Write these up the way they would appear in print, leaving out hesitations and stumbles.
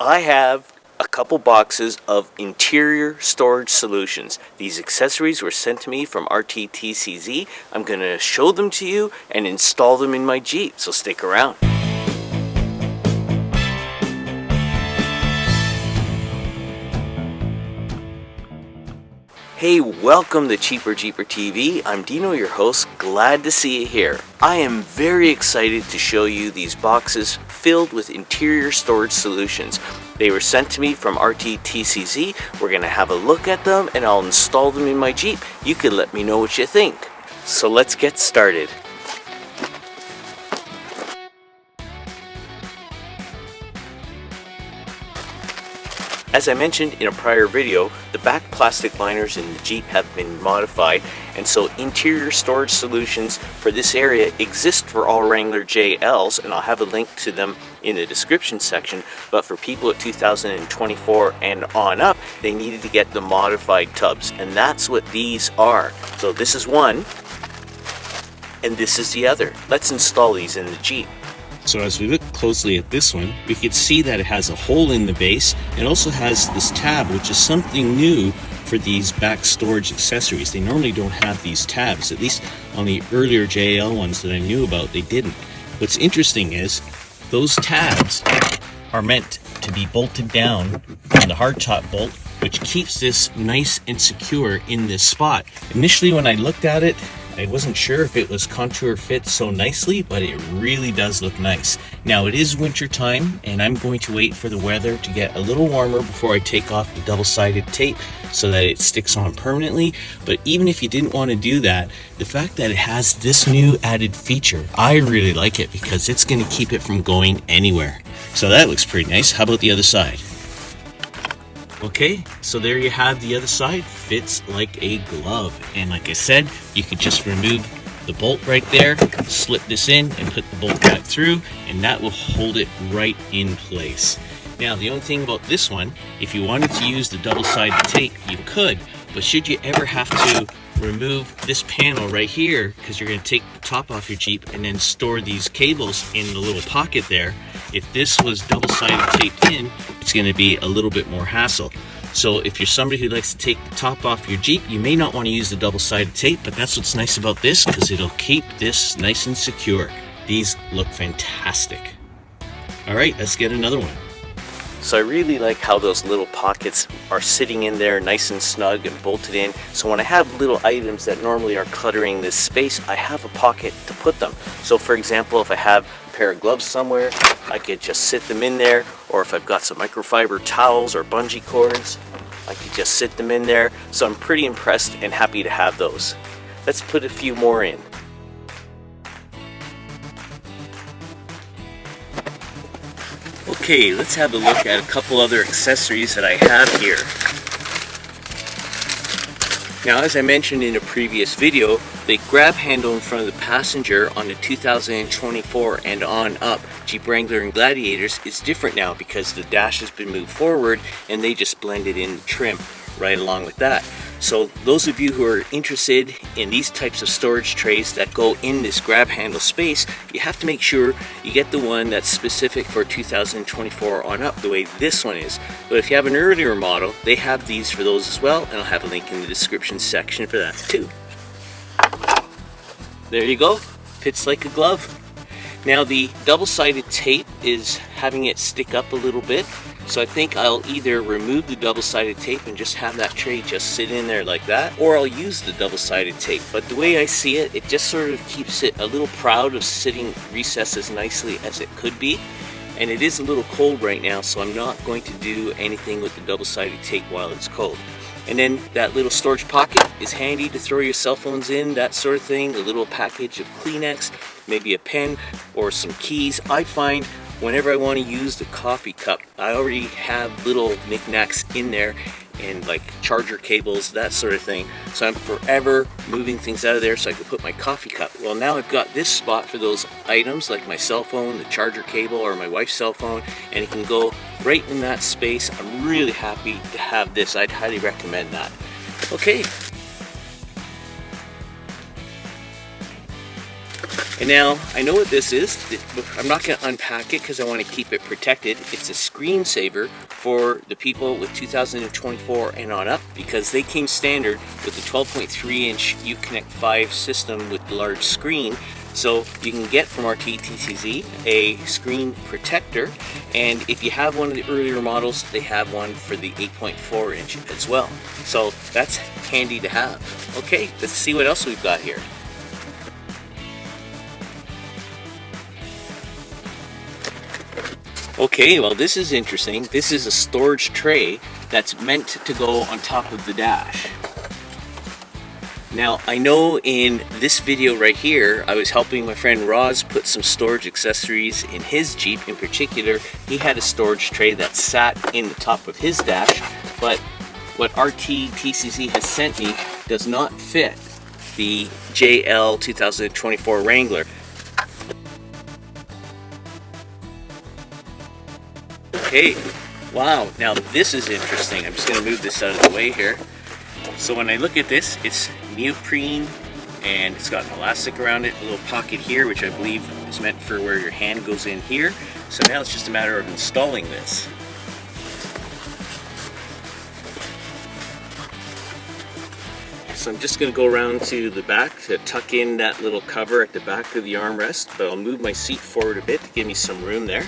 I have a couple boxes of interior storage solutions. These accessories were sent to me from RT-TCZ. I'm going to show them to you and install them in my Jeep, so stick around. Hey, welcome to Cheaper Jeeper TV. I'm Dino, your host. Glad to see you here. I am very excited to show you these boxes filled with interior storage solutions. They were sent to me from RT-TCZ. We're going to have a look at them and I'll install them in my Jeep. You can let me know what you think. So let's get started. As I mentioned in a prior video, the back plastic liners in the Jeep have been modified, and so interior storage solutions for this area exist for all WranglerJLs, and I'll have a link to them in the description section. But for people at 2024 and on up, they needed to get the modified tubs, and that's what these are. So this is one, and this is the other. Let's install these in the Jeep. So as we look closely at this one, we can see that it has a hole in the base. It also has this tab, which is something new for these back storage accessories. They normally don't have these tabs, at least on the earlier JL ones that I knew about, they didn't. What's interesting is those tabs are meant to be bolted down on the hardtop bolt, which keeps this nice and secure in this spot. Initially, when I looked at it, I wasn't sure if it was contour fit so nicely, but it really does look nice. Now it is winter time, and I'm going to wait for the weather to get a little warmer before I take off the double-sided tape so that it sticks on permanently. But even if you didn't want to do that, the fact that it has this new added feature, I really like it because it's going to keep it from going anywhere. So that looks pretty nice. How about the other side? Okay, so there you have the other side. Fits like a glove. And like I said, you could just remove the bolt right there, slip this in and put the bolt back through, and that will hold it right in place. Now, the only thing about this one, if you wanted to use the double-sided tape, you could, but should you ever have to remove this panel right here, because you're going to take the top off your Jeep and then store these cables in the little pocket there, if this was double-sided taped in, it's going to be a little bit more hassle. So if you're somebody who likes to take the top off your Jeep, you may not want to use the double-sided tape, but that's what's nice about this, because it'll keep this nice and secure. These look fantastic. All right, let's get another one. So I really like how those little pockets are sitting in there nice and snug and bolted in. So when I have little items that normally are cluttering this space, I have a pocket to put them. So for example, if I have a pair of gloves somewhere, I could just sit them in there. Or if I've got some microfiber towels or bungee cords, I could just sit them in there. So I'm pretty impressed and happy to have those. Let's put a few more in. Okay, let's have a look at a couple other accessories that I have here. Now, as I mentioned in a previous video, the grab handle in front of the passenger on the 2024 and on up Jeep Wrangler and Gladiators is different now because the dash has been moved forward and they just blended in the trim right along with that. So those of you who are interested in these types of storage trays that go in this grab handle space, you have to make sure you get the one that's specific for 2024 on up, the way this one is. But if you have an earlier model, they have these for those as well, and I'll have a link in the description section for that too. There you go, fits like a glove. Now the double-sided tape is having it stick up a little bit. So I think I'll either remove the double-sided tape and just have that tray just sit in there like that, or I'll use the double-sided tape. But the way I see it, it just sort of keeps it a little proud of sitting recessed as nicely as it could be. And it is a little cold right now, so I'm not going to do anything with the double-sided tape while it's cold. And then that little storage pocket is handy to throw your cell phones in, that sort of thing. A little package of Kleenex, maybe a pen or some keys. I find whenever I want to use the coffee cup, I already have little knickknacks in there and like charger cables, that sort of thing. So I'm forever moving things out of there so I can put my coffee cup. Well, now I've got this spot for those items like my cell phone, the charger cable, or my wife's cell phone, and it can go right in that space. I'm really happy to have this. I'd highly recommend that. Okay. And now, I know what this is. I'm not going to unpack it because I want to keep it protected. It's a screensaver for the people with 2024 and on up, because they came standard with the 12.3-inch Uconnect 5 system with the large screen. So you can get from RT-TCZ a screen protector, and if you have one of the earlier models, they have one for the 8.4-inch as well. So that's handy to have. Okay, let's see what else we've got here. Okay, well, this is interesting. This is a storage tray that's meant to go on top of the dash. Now, I know in this video right here, I was helping my friend Roz put some storage accessories in his Jeep. In particular, he had a storage tray that sat in the top of his dash, but what RT-TCZ has sent me does not fit the JL 2024 Wrangler. Okay, wow, now this is interesting. I'm just going to move this out of the way here. So when I look at this, it's neoprene and it's got an elastic around it, a little pocket here, which I believe is meant for where your hand goes in here. So now it's just a matter of installing this. So I'm just going to go around to the back to tuck in that little cover at the back of the armrest, but I'll move my seat forward a bit to give me some room there.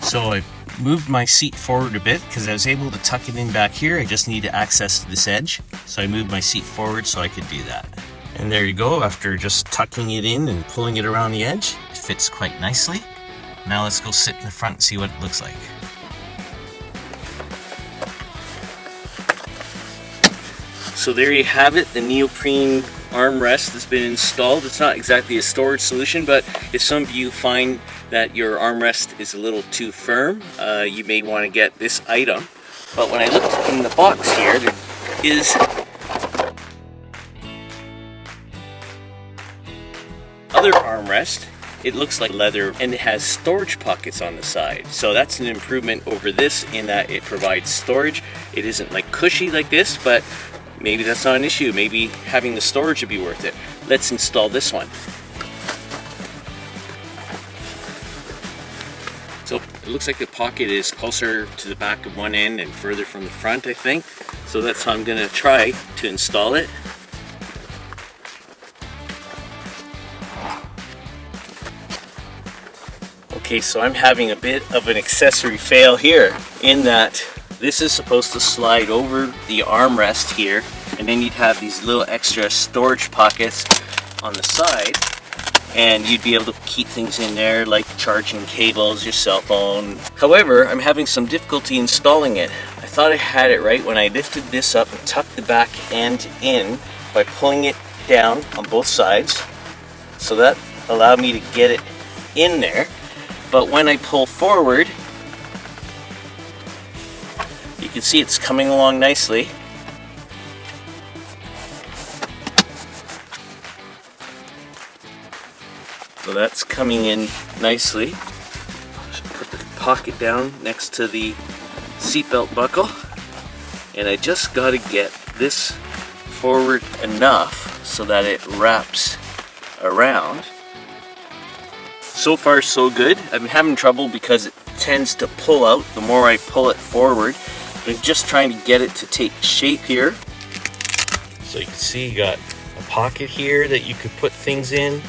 So I moved my seat forward a bit because I was able to tuck it in back here. I just need to access this edge. So I moved my seat forward so I could do that. And there you go. After just tucking it in and pulling it around the edge, it fits quite nicely. Now let's go sit in the front and see what it looks like. So there you have it, the neoprene armrest has been installed. It's not exactly a storage solution, but if some of you find that your armrest is a little too firm, you may want to get this item. But when I looked in the box here, there is other armrest. It looks like leather and it has storage pockets on the side. So that's an improvement over this in that it provides storage. It isn't like cushy like this, but maybe that's not an issue. Maybe having the storage would be worth it. Let's install this one. So it looks like the pocket is closer to the back of one end and further from the front, I think. So that's how I'm going to try to install it. Okay, so I'm having a bit of an accessory fail here in that this is supposed to slide over the armrest here, and then you'd have these little extra storage pockets on the side, and you'd be able to keep things in there like charging cables, your cell phone. However, I'm having some difficulty installing it. I thought I had it right when I lifted this up and tucked the back end in by pulling it down on both sides. So that allowed me to get it in there. But when I pull forward, you can see it's coming along nicely. So that's coming in nicely. Just put the pocket down next to the seatbelt buckle. And I just got to get this forward enough so that it wraps around. So far so good. I've been having trouble because it tends to pull out the more I pull it forward. I'm just trying to get it to take shape here. So you can see you got a pocket here that you could put things in.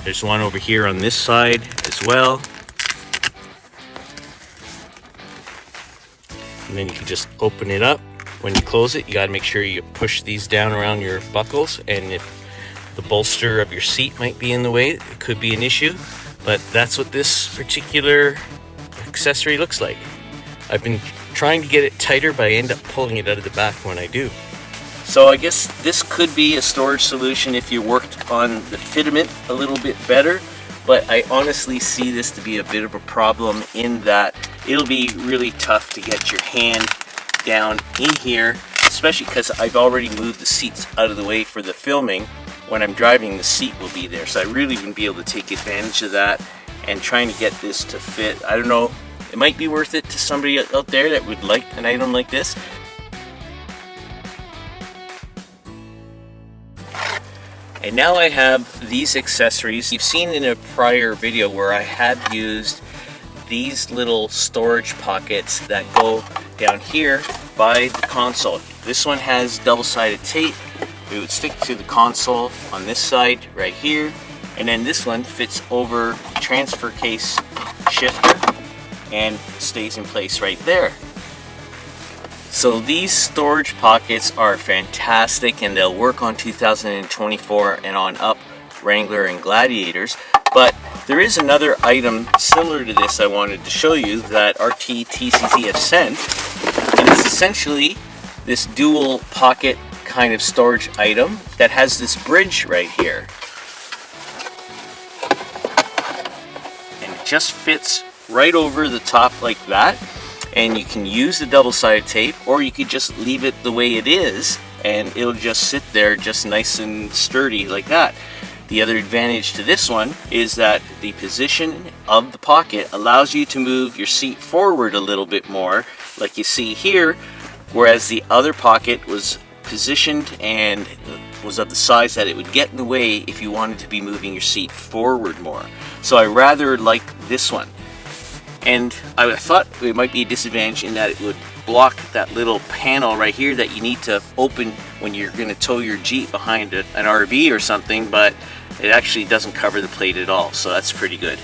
There's one over here on this side as well. And then you can just open it up. When you close it, you got to make sure you push these down around your buckles, and if the bolster of your seat might be in the way, it could be an issue. But that's what this particular accessory looks like. I've been trying to get it tighter, but I end up pulling it out of the back when I do. So I guess this could be a storage solution if you worked on the fitment a little bit better, but I honestly see this to be a bit of a problem in that it'll be really tough to get your hand down in here, especially because I've already moved the seats out of the way for the filming. When I'm driving, the seat will be there, so I really wouldn't be able to take advantage of that, and trying to get this to fit, I don't know, it might be worth it to somebody out there that would like an item like this. And now I have these accessories. You've seen in a prior video where I have used these little storage pockets that go down here by the console. This one has double-sided tape. It would stick to the console on this side right here, and then this one fits over the transfer case shifter and stays in place right there. So these storage pockets are fantastic, and they'll work on 2024 and on up Wrangler and Gladiators. But there is another item similar to this I wanted to show you that RT-TCZ has sent, and it's essentially this dual pocket kind of storage item that has this bridge right here, and it just fits right over the top like that. And you can use the double-sided tape, or you could just leave it the way it is and it'll just sit there just nice and sturdy like that. The other advantage to this one is that the position of the pocket allows you to move your seat forward a little bit more, like you see here, whereas the other pocket was positioned and was of the size that it would get in the way if you wanted to be moving your seat forward more. So I rather like this one. And I thought it might be a disadvantage in that it would block that little panel right here that you need to open when you're going to tow your Jeep behind an RV or something, but it actually doesn't cover the plate at all, so that's pretty good.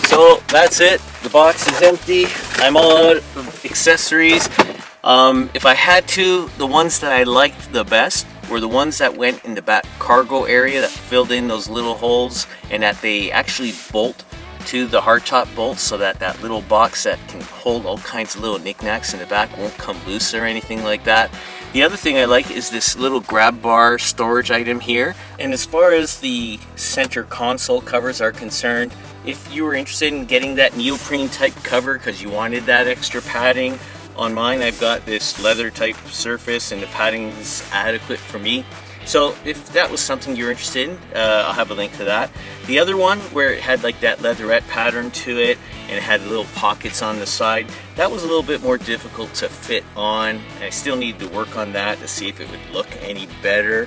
So that's it. The box is empty. I'm all out of accessories. If I had to, the ones that I liked the best were the ones that went in the back cargo area that filled in those little holes, and that they actually bolt to the hardtop bolts so that that little box that can hold all kinds of little knickknacks in the back won't come loose or anything like that. The other thing I like is this little grab bar storage item here. And as far as the center console covers are concerned, if you were interested in getting that neoprene type cover because you wanted that extra padding, on mine I've got this leather type surface and the padding is adequate for me. So if that was something you're interested in, I'll have a link to that. The other one where it had like that leatherette pattern to it and it had little pockets on the side, that was a little bit more difficult to fit on. And I still need to work on that to see if it would look any better.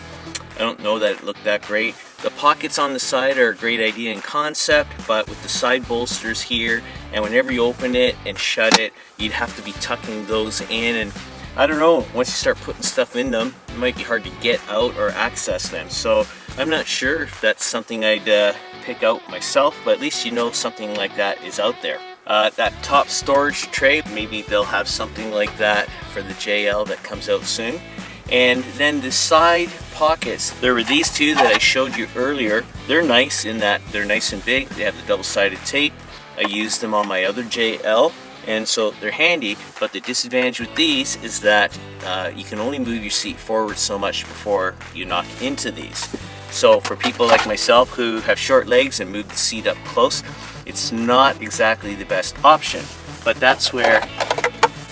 I don't know that it looked that great. The pockets on the side are a great idea in concept, but with the side bolsters here, and whenever you open it and shut it, you'd have to be tucking those in, and I don't know, once you start putting stuff in them, it might be hard to get out or access them. So I'm not sure if that's something I'd pick out myself, but at least you know something like that is out there. That top storage tray, maybe they'll have something like that for the JL that comes out soon. And then the side pockets, there were these two that I showed you earlier. They're nice in that they're nice and big. They have the double-sided tape. I used them on my other JL. And so they're handy, but the disadvantage with these is that you can only move your seat forward so much before you knock into these. So for people like myself who have short legs and move the seat up close, it's not exactly the best option. But that's where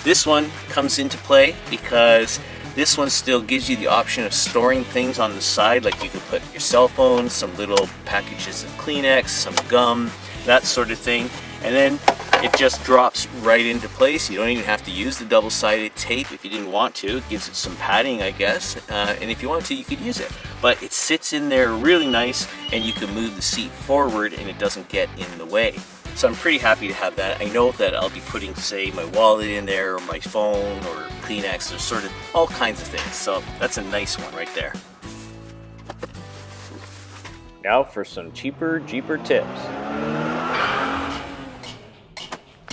this one comes into play, because this one still gives you the option of storing things on the side, like you could put your cell phone, some little packages of Kleenex, some gum, that sort of thing. And then it just drops right into place. You don't even have to use the double-sided tape if you didn't want to. It gives it some padding, I guess, and if you want to, you could use it. But it sits in there really nice, and you can move the seat forward and it doesn't get in the way. So I'm pretty happy to have that. I know that I'll be putting, say, my wallet in there, or my phone, or Kleenex, or sort of all kinds of things. So that's a nice one right there. Now for some cheaper Jeeper tips.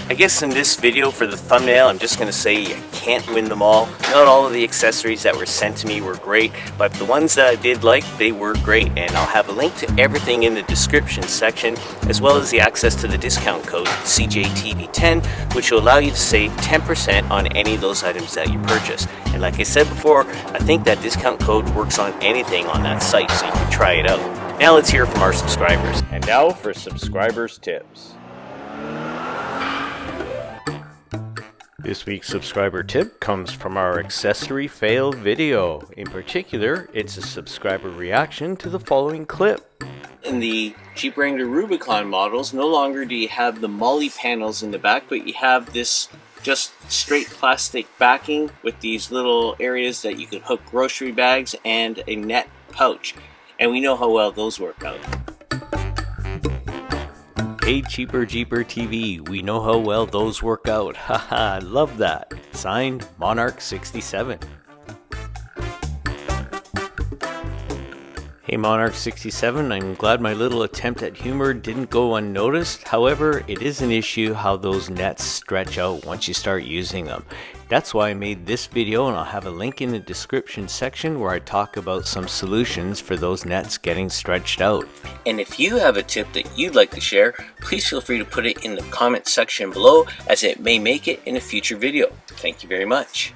I guess in this video for the thumbnail, I'm just going to say I can't win them all. Not all of the accessories that were sent to me were great, but the ones that I did like, they were great. And I'll have a link to everything in the description section, as well as the access to the discount code CJTV10, which will allow you to save 10% on any of those items that you purchase. And like I said before, I think that discount code works on anything on that site, so you can try it out. Now let's hear from our subscribers. And now for subscribers tips. This week's subscriber tip comes from our accessory fail video. In particular, it's a subscriber reaction to the following clip. In the Jeep Wrangler Rubicon models, no longer do you have the MOLLE panels in the back, but you have this just straight plastic backing with these little areas that you can hook grocery bags and a net pouch. And we know how well those work out. Hey Cheaper Jeeper TV, we know how well those work out. Haha, love that. Signed, Monarch67. Hey Monarch67, I'm glad my little attempt at humor didn't go unnoticed. However, it is an issue how those nets stretch out once you start using them. That's why I made this video, and I'll have a link in the description section where I talk about some solutions for those nets getting stretched out. And if you have a tip that you'd like to share, please feel free to put it in the comment section below, as it may make it in a future video. Thank you very much.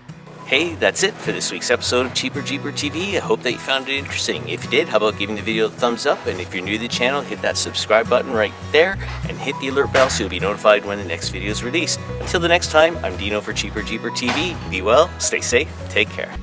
Hey, that's it for this week's episode of Cheaper Jeeper TV. I hope that you found it interesting. If you did, how about giving the video a thumbs up? And if you're new to the channel, hit that subscribe button right there and hit the alert bell so you'll be notified when the next video is released. Until the next time, I'm Dino for Cheaper Jeeper TV. Be well, stay safe, take care.